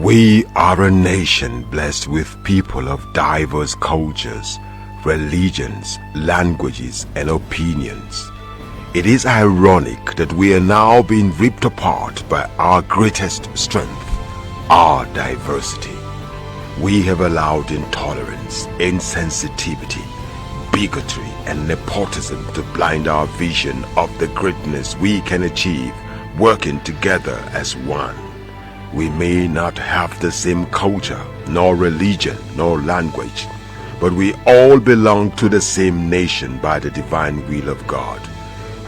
We are a nation blessed with people of diverse cultures, religions, languages, and opinions. It is ironic that we are now being ripped apart by our greatest strength, our diversity. We have allowed intolerance, insensitivity, bigotry, and nepotism to blind our vision of the greatness we can achieve working together as one. We may not have the same culture, nor religion, nor language, but we all belong to the same nation by the divine will of God.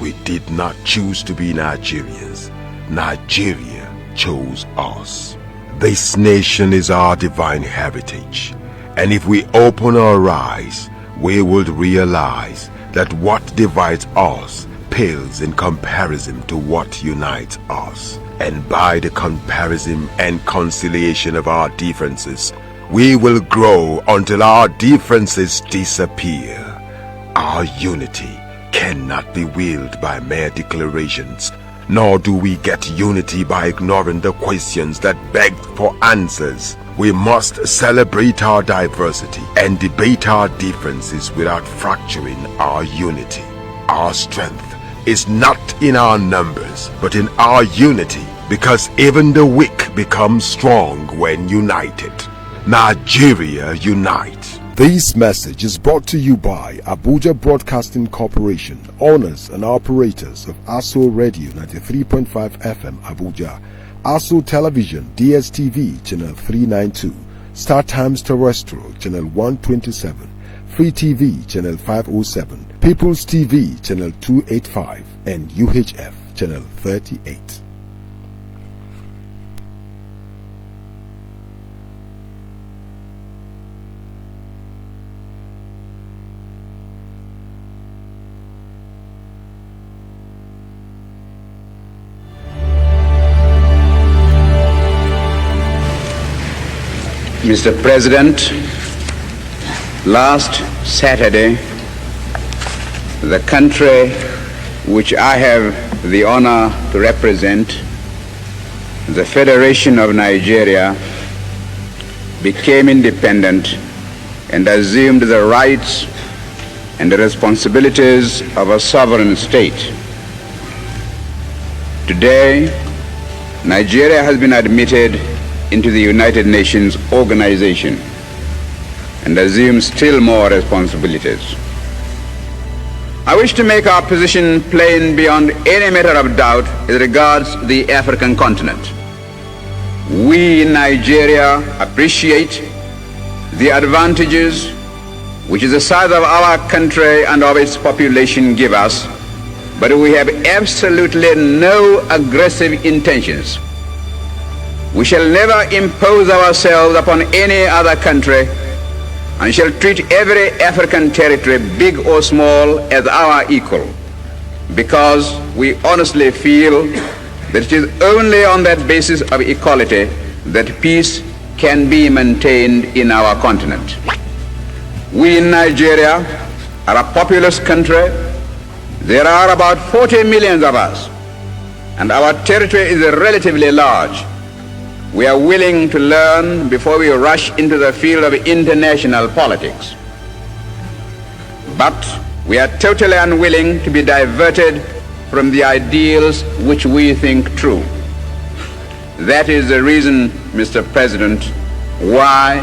We did not choose to be Nigerians. Nigeria chose us. This nation is our divine heritage, and if we open our eyes, we will realize that what divides us pales in comparison to what unites us. And by the comparison and conciliation of our differences, we will grow until our differences disappear. Our unity cannot be willed by mere declarations, nor do we get unity by ignoring the questions that beg for answers. We must celebrate our diversity and debate our differences without fracturing our unity. Our strength is not in our numbers, but in our unity, because even the weak become strong when united. Nigeria unite. This message is brought to you by Abuja Broadcasting Corporation, owners and operators of ASO Radio 93.5 FM Abuja, ASO Television DSTV Channel 392, Star Times Terrestrial Channel 127, Free TV Channel 507, People's TV Channel 285, and UHF Channel 38. Mr. President, last Saturday, the country which I have the honor to represent, the Federation of Nigeria, became independent and assumed the rights and the responsibilities of a sovereign state. Today, Nigeria has been admitted into the United Nations organization and assumes still more responsibilities. I wish to make our position plain beyond any matter of doubt as regards the African continent. We in Nigeria appreciate the advantages which the size of our country and of its population give us, but we have absolutely no aggressive intentions. We shall never impose ourselves upon any other country and shall treat every African territory, big or small, as our equal, because we honestly feel that it is only on that basis of equality that peace can be maintained in our continent. We in Nigeria are a populous country. There are about 40 million of us, and our territory is relatively large. We are willing to learn before we rush into the field of international politics. But we are totally unwilling to be diverted from the ideals which we think true. That is the reason, Mr. President, why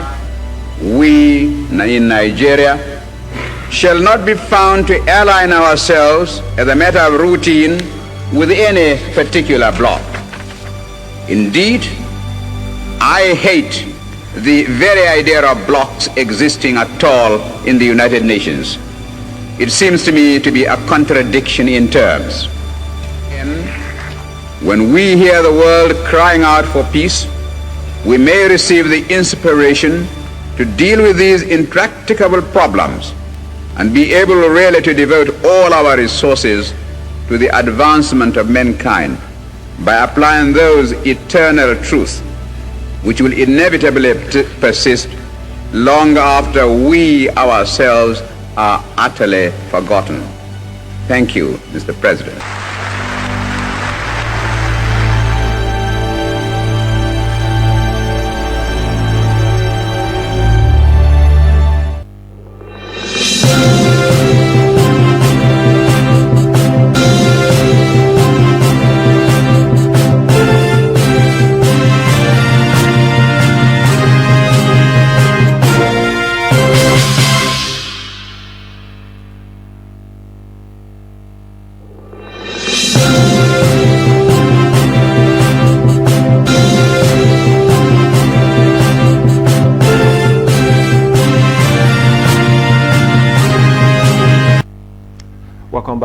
we in Nigeria shall not be found to align ourselves as a matter of routine with any particular bloc. Indeed, I hate the very idea of blocs existing at all in the United Nations. It seems to me to be a contradiction in terms. When we hear the world crying out for peace, we may receive the inspiration to deal with these intractable problems and be able really to devote all our resources to the advancement of mankind by applying those eternal truths which will inevitably persist long after we ourselves are utterly forgotten. Thank you, Mr. President.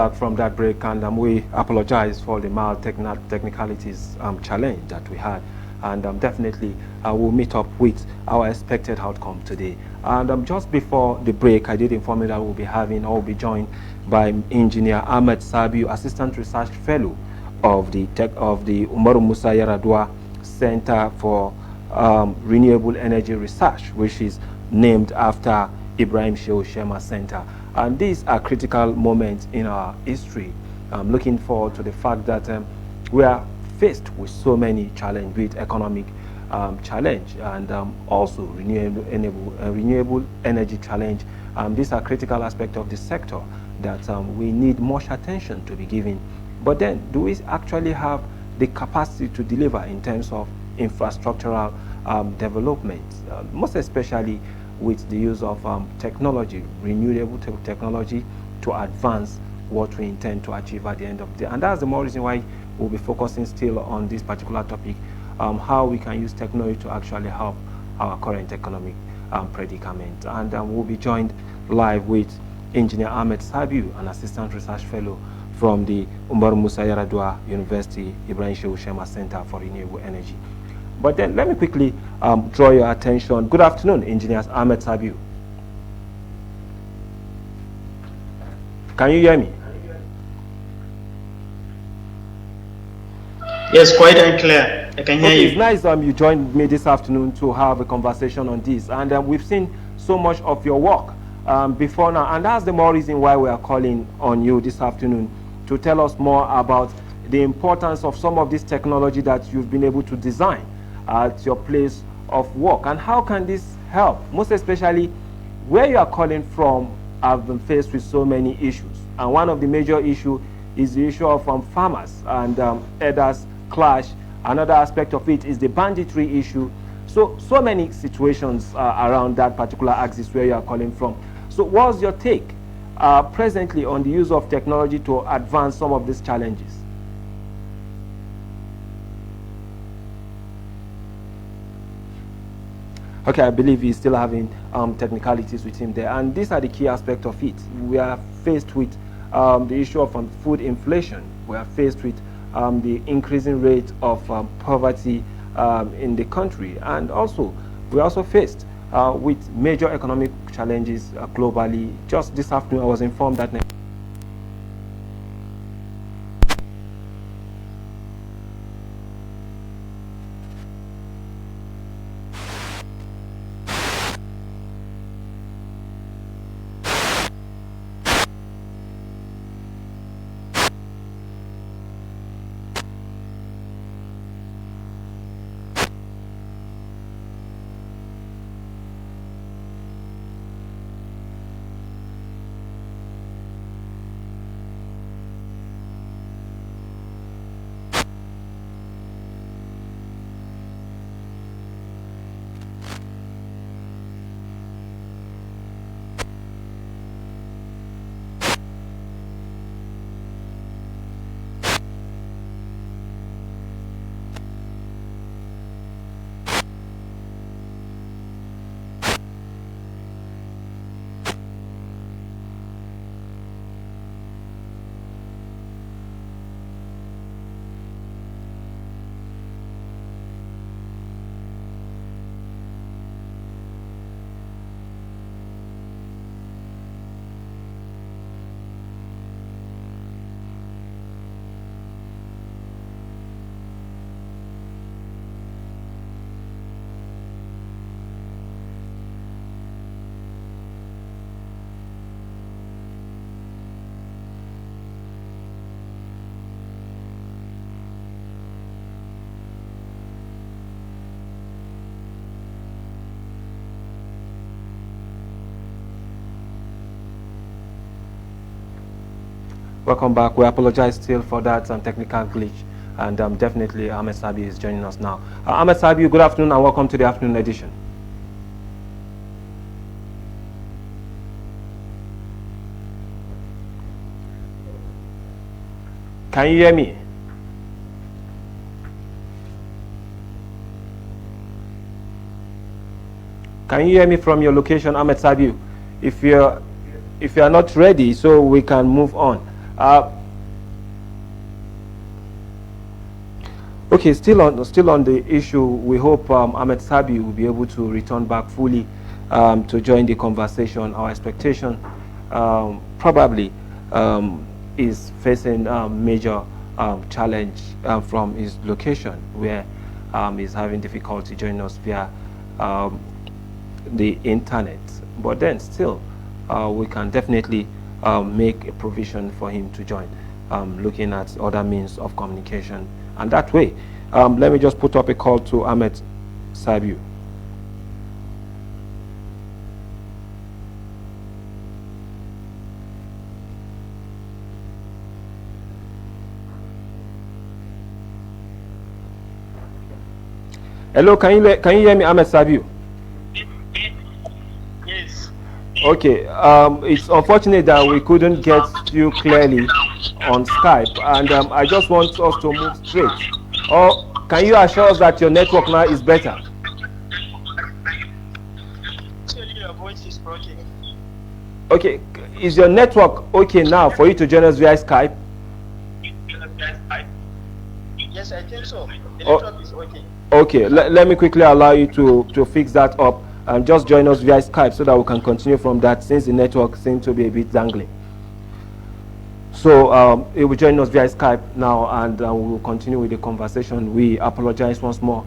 back from that break, and we apologize for the mild technicalities challenge that we had. And definitely we'll meet up with our expected outcome today. And just before the break, I did inform you that we'll be joined by Engineer Ahmed Sabiu, Assistant Research Fellow of the Umaru Musa Yar'Adua Center for Renewable Energy Research, which is named after Ibrahim Shehu Shema Center. And these are critical moments in our history. I'm looking forward to the fact that we are faced with so many challenges, with economic challenge and also renewable energy challenge. These are critical aspects of the sector that we need much attention to be given. But then, do we actually have the capacity to deliver in terms of infrastructural development, most especially with the use of technology, renewable technology, to advance what we intend to achieve at the end of the day? And that's the more reason why we'll be focusing still on this particular topic, how we can use technology to actually help our current economic predicament. And we'll be joined live with Engineer Ahmed Sabiu, an Assistant Research Fellow from the Umaru Musa Yar'Adua University Ibrahim Shehu Shema Center for Renewable Energy. But then let me quickly draw your attention. Good afternoon, Engineer Ahmed Sabiu. Can you hear me? Yes, quite and clear. I can hear you. It's nice you joined me this afternoon to have a conversation on this. And we've seen so much of your work before now. And that's the more reason why we are calling on you this afternoon to tell us more about the importance of some of this technology that you've been able to design at your place of work. And how can this help? Most especially where you are calling from have been faced with so many issues. And one of the major issues is the issue of farmers and herders clash. Another aspect of it is the banditry issue. So many situations around that particular axis where you are calling from. So what's your take presently on the use of technology to advance some of these challenges? Okay, I believe he's still having technicalities with him there. And these are the key aspects of it. We are faced with the issue of food inflation. We are faced with the increasing rate of poverty in the country. And also, we are also faced with major economic challenges globally. Just this afternoon, I was informed that welcome back. We apologize still for that technical glitch, and definitely Ahmed Sabiu is joining us now. Ahmed Sabiu, good afternoon and welcome to the afternoon edition. Can you hear me? Can you hear me from your location, Ahmed Sabiu? If you're not ready, so we can move on. Okay, still on the issue. We hope Ahmed Sabi will be able to return back fully to join the conversation. Our expectation probably is facing major challenge from his location, where he's having difficulty joining us via the internet. But then still, we can definitely make a provision for him to join, looking at other means of communication. And that way, let me just put up a call to Ahmed Sabiu. Hello, can you hear me, Ahmed Sabiu? Yes. Okay, it's unfortunate that we couldn't get you clearly on Skype, and I just want us to move straight. Or can you assure us that your network now is better? Actually, your voice is broken. Okay, is your network okay now for you to join us via Skype? Yes, I think so. The network is okay. Okay, let me quickly allow you to fix that up and just join us via Skype so that we can continue from that, since the network seems to be a bit dangling. So it will join us via Skype now, and we will continue with the conversation. We apologize once more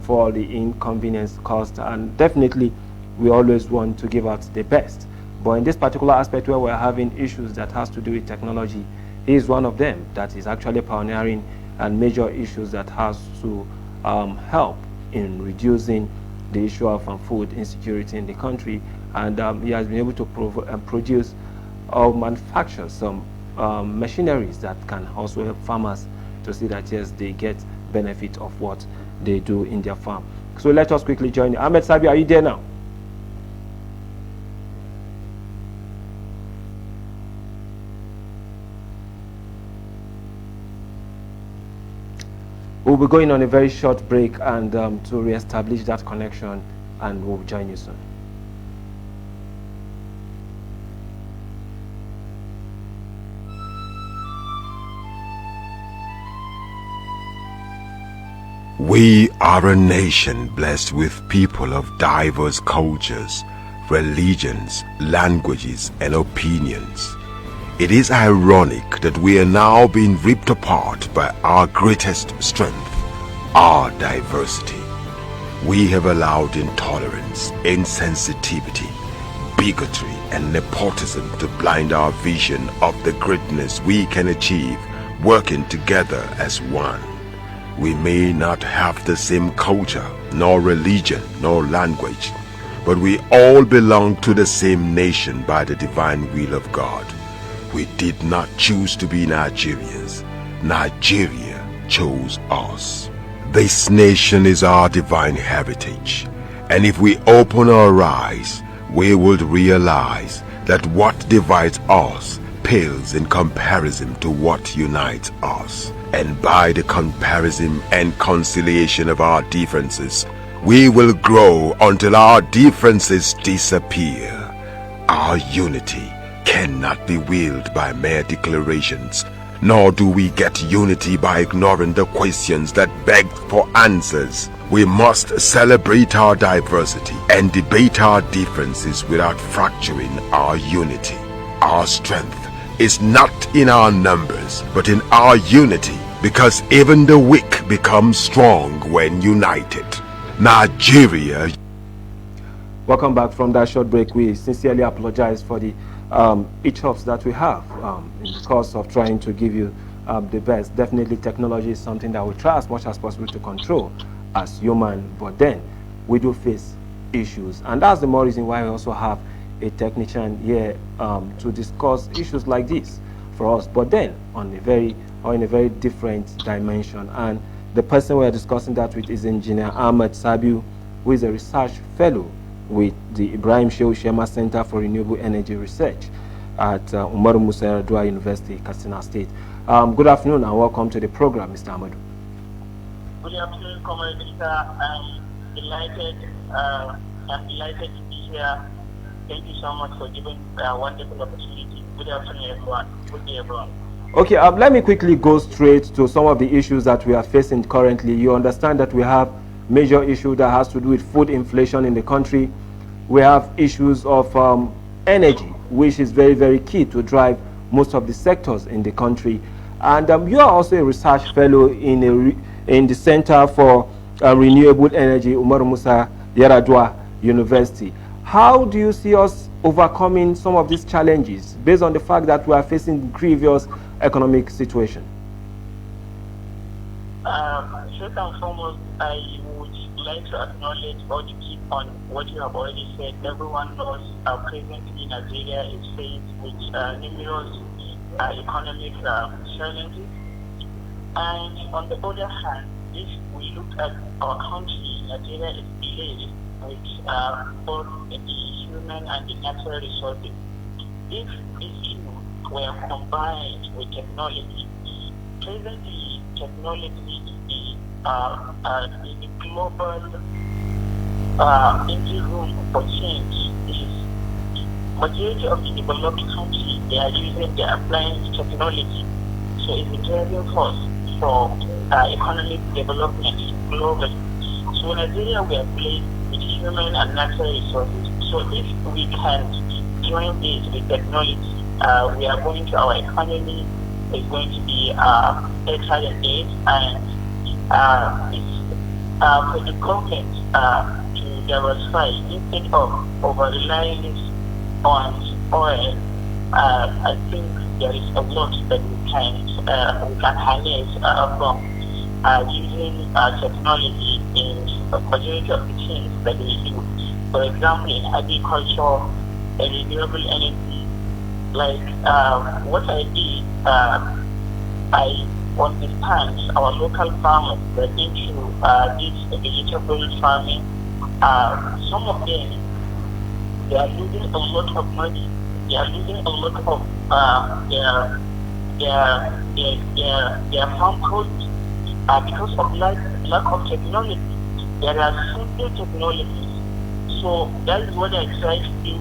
for the inconvenience caused, and definitely we always want to give out the best. But in this particular aspect where we're having issues that has to do with technology, he is one of them that is actually pioneering and major issues that has to help in reducing the issue of food insecurity in the country. And he has been able to produce or manufacture some machineries that can also help farmers to see that, yes, they get benefit of what they do in their farm. So let us quickly join you. Ahmed Sabi, are you there now? We'll be going on a very short break, and to re-establish that connection, and we'll join you soon. We are a nation blessed with people of diverse cultures, religions, languages, and opinions. It is ironic that we are now being ripped apart by our greatest strength, our diversity. We have allowed intolerance, insensitivity, bigotry, and nepotism to blind our vision of the greatness we can achieve working together as one. We may not have the same culture, nor religion, nor language, but we all belong to the same nation by the divine will of God. We did not choose to be Nigerians. Nigeria chose us. This nation is our divine heritage, and if we open our eyes, we would realize that what divides us pales in comparison to what unites us. And by the comparison and conciliation of our differences, we will grow until our differences disappear. Our unity cannot be willed by mere declarations, nor do we get unity by ignoring the questions that beg for answers. We must celebrate our diversity and debate our differences without fracturing our unity. Our strength is not in our numbers, but in our unity, because even the weak become strong when united. Nigeria. Welcome back from that short break. We sincerely apologize for the hiccups that we have in the course of trying to give you the best. Definitely technology is something that we try as much as possible to control as human, but then we do face issues, and that's the more reason why we also have a technician here to discuss issues like this for us, but then on a very in a very different dimension. And the person we are discussing that with is Engineer Ahmed Sabiu, who is a research fellow with the Ibrahim Shehu Shema Center for Renewable Energy Research at Umaru Musa Yar'Adua University, Katsina State. Good afternoon and welcome to the program, Mr. Ahmed. Good afternoon, Comrade Victor. I'm delighted to be here. Thank you so much for giving a wonderful opportunity Good afternoon, everyone. Good day, everyone. Okay, let me quickly go straight to some of the issues that we are facing currently. You understand that we have major issue that has to do with food inflation in the country. We have issues of energy, which is very, very key to drive most of the sectors in the country. And you are also a research fellow in the Center for Renewable Energy, Umar Musa Yaradua University. How do you see us overcoming some of these challenges based on the fact that we are facing grievous economic situation? First and foremost, I would like to acknowledge or to keep on what you have already said. Everyone knows presently Nigeria is faced with numerous economic challenges. And on the other hand, if we look at our country, Nigeria is blessed with both the human and the natural resources. If these two were combined with technology, presently technology is the global engine room for change. Majority of the developed countries, they are using, they are applying technology. So it's a driving force for economic development globally. So Nigeria, we are placed with human and natural resources. So if we can join this with technology, we are going to, our economy is going to be better than this, and it's for the government to diversify instead of over-reliance on oil. I think there is a lot that we can harness from using technology in a majority of the things that we do. For example, in agriculture and renewable energy, like what I did, I understand our local farmers that into this vegetable farming. Some of them, they are losing a lot of money. They are losing a lot of their farm products because of lack of technology. There are simple technologies. So that is what I try to do.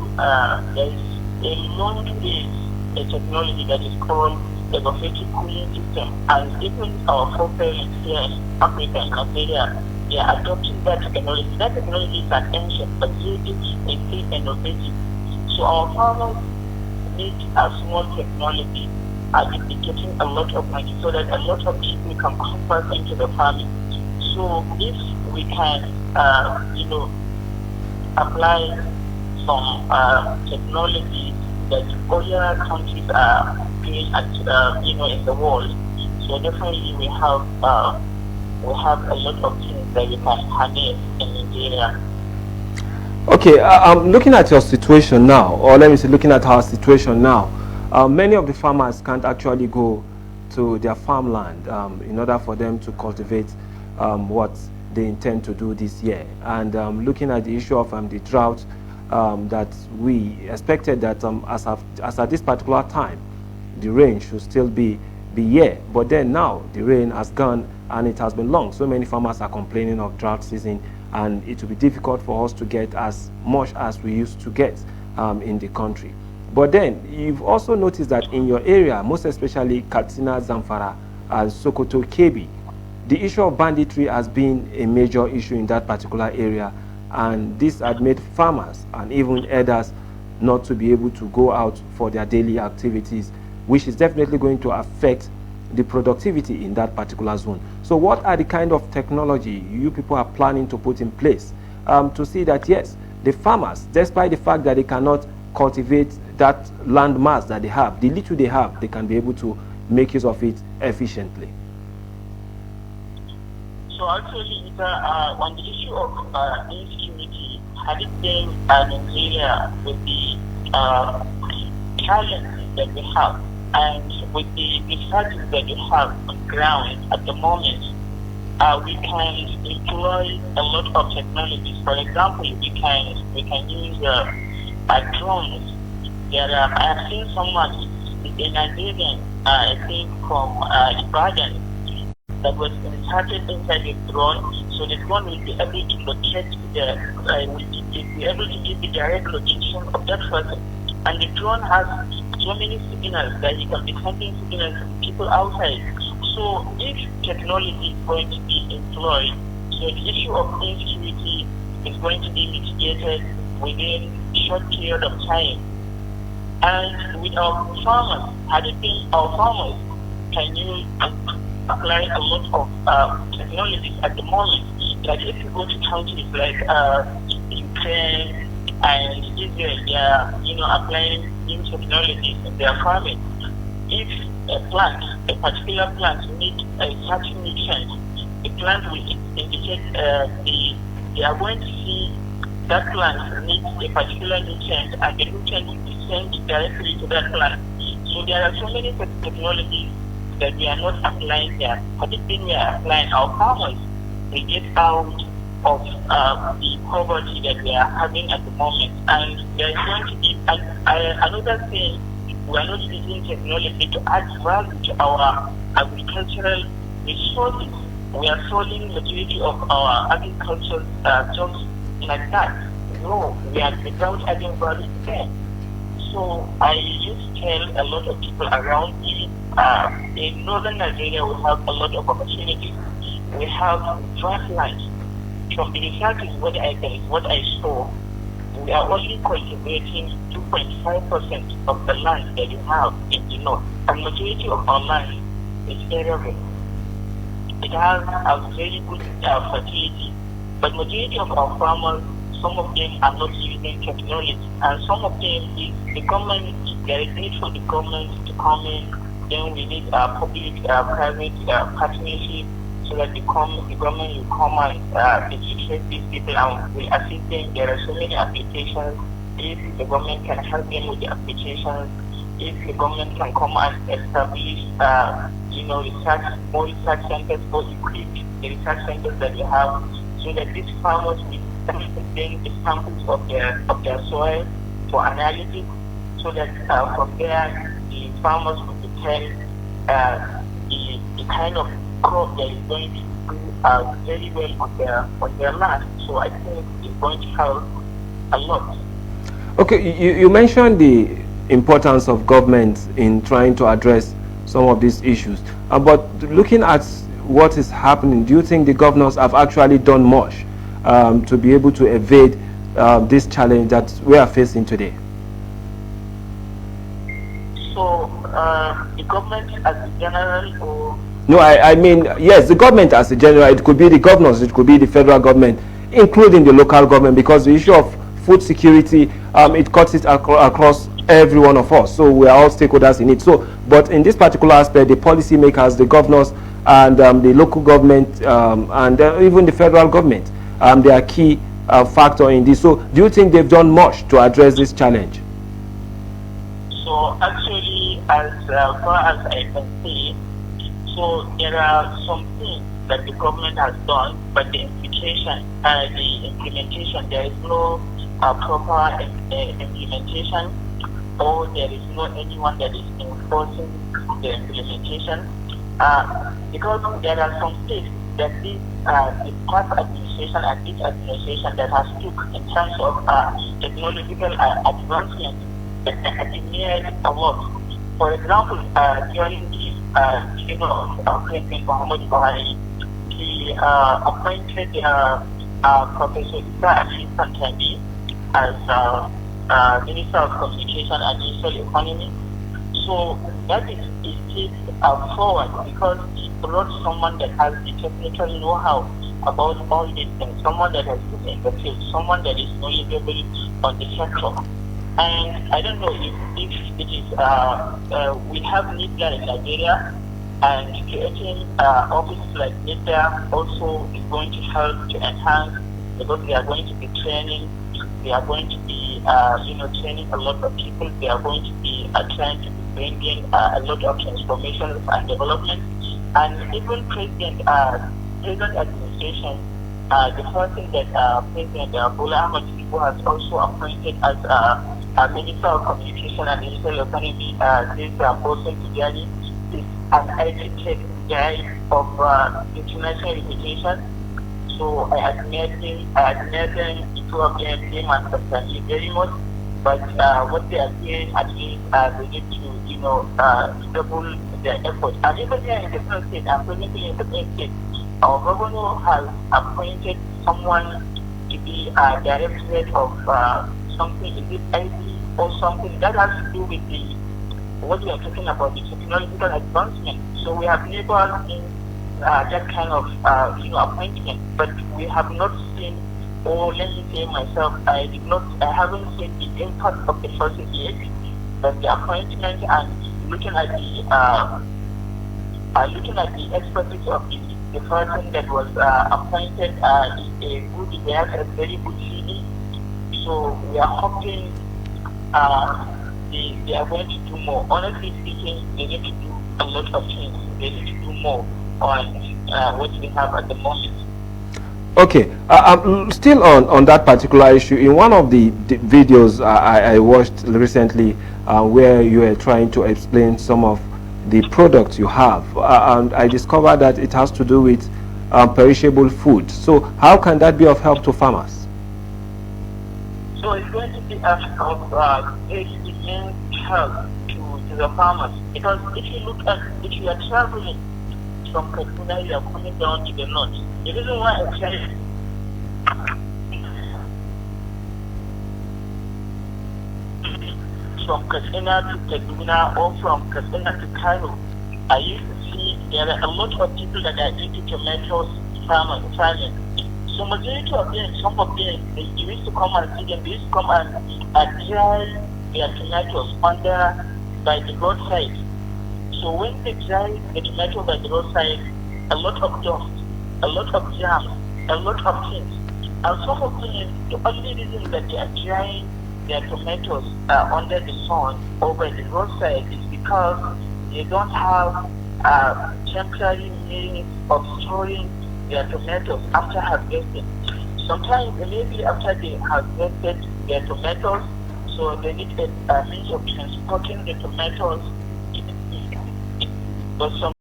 There is a long-range technology that is called the evaporative cooling system, and even our foreparents here in Africa and Nigeria, they are adopting that technology. That technology is an ancient, but it is still innovative. So our farmers need a small technology and be getting a lot of money so that a lot of people can come back into the farming. So if we can, apply some technology that other countries are doing at, in the world, so definitely we have a lot of things that we can harness in Nigeria. Okay, I'm looking at your situation now, or let me say looking at our situation now. Many of the farmers can't actually go to their farmland in order for them to cultivate what they intend to do this year. And looking at the issue of the drought, that we expected that as at this particular time, the rain should still be here. But then now the rain has gone and it has been long. So many farmers are complaining of drought season, and it will be difficult for us to get as much as we used to get in the country. But then you've also noticed that in your area, most especially Katsina, Zamfara, and Sokoto, Kebbi, the issue of banditry has been a major issue in that particular area, and this had made farmers and even others not to be able to go out for their daily activities, which is definitely going to affect the productivity in that particular zone. So what are the kind of technology you people are planning to put in place to see that, yes, the farmers, despite the fact that they cannot cultivate that land mass that they have, the little they have, they can be able to make use of it efficiently? So actually, on the issue of insecurity, had it been Nigeria with the challenge that we have and with the researches that we have on ground at the moment, we can employ a lot of technologies. For example, we can use drones. I have seen someone in Nigeria, I think from Ibadan, that was inserted inside the drone, so the drone will be able to locate will be able to give the direct location of that person And the drone has so many signals that it can be sending signals to people outside. So if technology is going to be employed, so the issue of insecurity is going to be mitigated within a short period of time. And with our farmers, had it been our farmers can use apply a lot of technologies at the moment. Like if you go to countries like Ukraine and Israel, they are applying new technologies in their farming. If a particular plant needs a certain nutrient, the plant will indicate they are going to see that plant needs a particular nutrient, and the nutrient will be sent directly to that plant. So there are so many technologies that we are not applying here. But the thing we are applying, our farmers will get out of the poverty that we are having at the moment. And there is going to be another thing. We are not using technology to add value to our agricultural resources. We are solving the majority of our agricultural jobs like that. No, we are without adding value to them. So I used to tell a lot of people around me, in northern Nigeria we have a lot of opportunities. We have vast lands. From the research what I saw, we are only cultivating 2.5% of the land that we have in the north. And majority of our land is arable. It has a very good fertility. But majority of our farmers, some of them are not using technology, and some of them is the government. There is need for the government to come in. Then we need public-private partnership, so that the government will come and educate these people and will assist them. There are so many applications. If the government can help them with the applications, if the government can come and establish, more research centers, or equip the research centers that we have, so that these farmers will bring the samples of their soil for analysis, so that from there the farmers will determine the kind of crop that is going to do very well on their land. So I think it's going to help a lot. Okay, you mentioned the importance of government in trying to address some of these issues. But looking at what is happening, do you think the governors have actually done much to be able to evade this challenge that we are facing today? So the government as a general, or no, I mean, yes, the government as a general. It could be the governors, it could be the federal government, including the local government, because the issue of food security, it cuts it across every one of us. So we are all stakeholders in it. So, but in this particular aspect, the policymakers, the governors, and the local government, and even the federal government, they are key factor in this. So do you think they've done much to address this challenge? So actually, as far as I can see, so there are some things that the government has done, but the implementation, there is no proper implementation, or there is no anyone that is enforcing the implementation. Because there are some states that the past administration and this administration that has took in terms of technological advancement that engineered a lot. For example, during the tenure of President Muhammad Buhari, he appointed Professor Issa Ali Santani as Minister of Communication and Digital Economy. So that is a step forward, because he brought someone that has the technical know-how about all these things, someone that has been in the field, someone that is knowledgeable on the sector. And I don't know if it is, we have NIDA in Nigeria, and creating offices like NIDA also is going to help to enhance, because they are going to be training, they are going to be, training a lot of people, they are going to be trying to be bringing a lot of transformation and development. And even present administration, the person that President Bola Ahmed Tinubu has also appointed as Minister of Communication and Digital Economy, this person Tijani, is an educated guy of international reputation. So I admire them, the two of them, him and Santani, very much. But what they are saying at least they need to, double their effort. And even here in the First State, I'm presently in the First State, our governor has appointed someone to be a director of something, is it IT or something that has to do with what we are talking about, the technological advancement. So we have never seen that kind of appointment, but we have not seen, or let me say myself, I haven't seen the impact of the process yet. But the appointment and looking at the expertise of the person that was appointed is they have a very good CV. So we are hoping they are going to do more. Honestly speaking, they need to do a lot of things. They need to do more on what we have at the moment. Okay, still on that particular issue, in one of the videos I watched recently where you were trying to explain some of the products you have, and I discovered that it has to do with perishable food. So how can that be of help to farmers? So it's going to be of immense help to the farmers, because if you are traveling from Kaduna, you are coming down to the north. The reason why I tell you from Kaduna to Kaduna or from Kaduna to Cairo, I used to see there are a lot of people that are into tomatoes farming. So majority of them, some of them, they used to come and see them. They used to come and dry their tomatoes by the roadside. So when they dry the tomato by the roadside, a lot of dust, a lot of jams, a lot of things. And some of them, the only reason that they are drying their tomatoes under the sun or by the roadside is because they don't have temporary means of storing their tomatoes after harvesting. Sometimes maybe after they harvested their tomatoes, so they need a means of transporting the tomatoes. But some